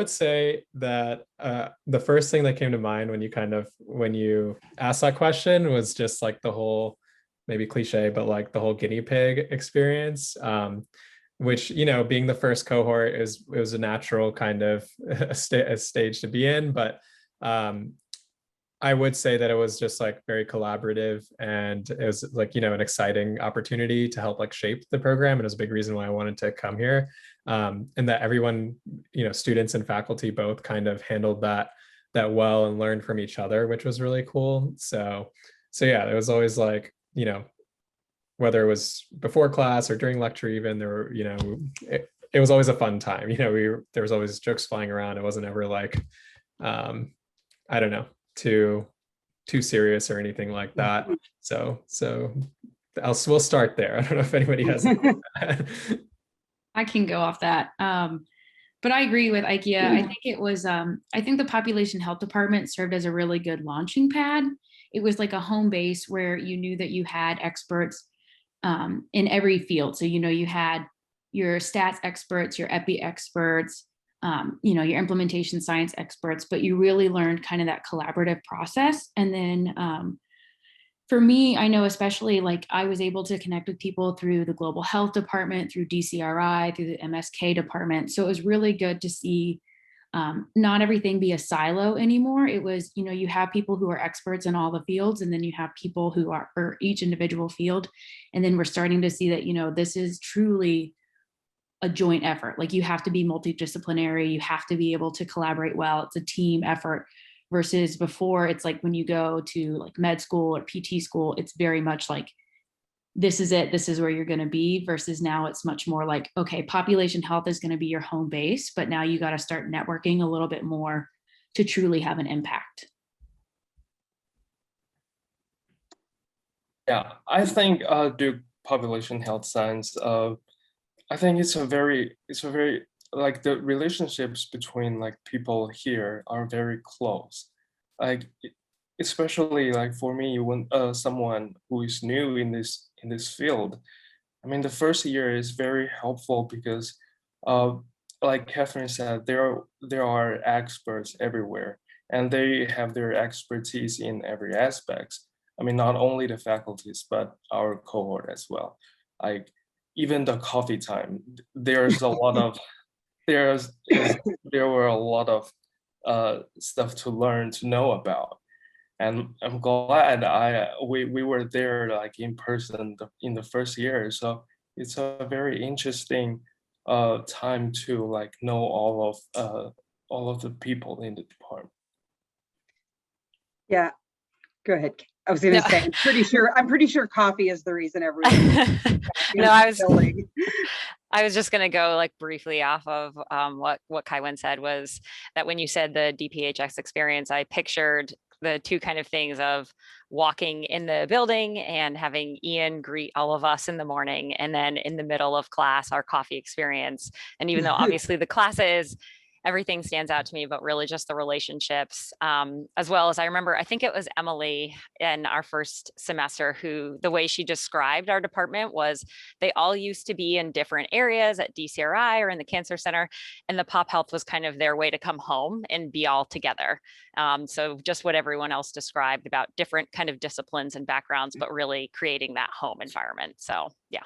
would say that the first thing that came to mind when you asked that question was just like the whole, maybe cliche, but like the whole guinea pig experience. Which, being the first cohort, it was a natural kind of a stage to be in, but I would say that it was just like very collaborative, and it was like, an exciting opportunity to help like shape the program. And it was a big reason why I wanted to come here. And that everyone, students and faculty both kind of handled that well and learned from each other, which was really cool. So yeah, it was always like, whether it was before class or during lecture, even there were, it was always a fun time. There was always jokes flying around. It wasn't ever like, I don't know, too serious or anything like that. So we'll start there. I don't know if anybody has. I can go off that. But I agree with IKEA. I think it was, I think the population health department served as a really good launching pad. It was like a home base where you knew that you had experts in every field. So, you had your stats experts, your epi experts, your implementation science experts, but you really learned kind of that collaborative process. And then for me, I know especially like I was able to connect with people through the global health department, through DCRI, through the MSK department. So it was really good to see not everything be a silo anymore. It was, you have people who are experts in all the fields, and then you have people who are for each individual field. And then we're starting to see that, this is truly a joint effort. Like you have to be multidisciplinary. You have to be able to collaborate well. It's a team effort versus before it's like when you go to like med school or PT school, it's very much like, this is it, this is where you're going to be, versus now it's much more like, okay, population health is going to be your home base, but now you got to start networking a little bit more to truly have an impact. Yeah, I think Duke population health science, I think it's a very like the relationships between like people here are very close. Like especially like for me, when someone who is new in this field, I mean the first year is very helpful because like Catherine said, there are experts everywhere, and they have their expertise in every aspect. I mean, not only the faculties, but our cohort as well. Like even the coffee time, there's a lot of there were a lot of stuff to learn, to know about, and I'm glad we were there like in person in the first year. So it's a very interesting time to like know all of the people in the department. Yeah, go ahead. I was going to say, I'm pretty sure coffee is the reason everyone. No, I was just going to go like briefly off of what Kaiwen said, was that when you said the DPHX experience, I pictured the two kind of things of walking in the building and having Ian greet all of us in the morning, and then in the middle of class, our coffee experience. And even though obviously the classes, everything stands out to me, but really just the relationships, as well as I remember, I think it was Emily in our first semester who, the way she described our department was they all used to be in different areas at DCRI or in the cancer center, and the pop health was kind of their way to come home and be all together. So just what everyone else described about different kind of disciplines and backgrounds, but really creating that home environment. So yeah.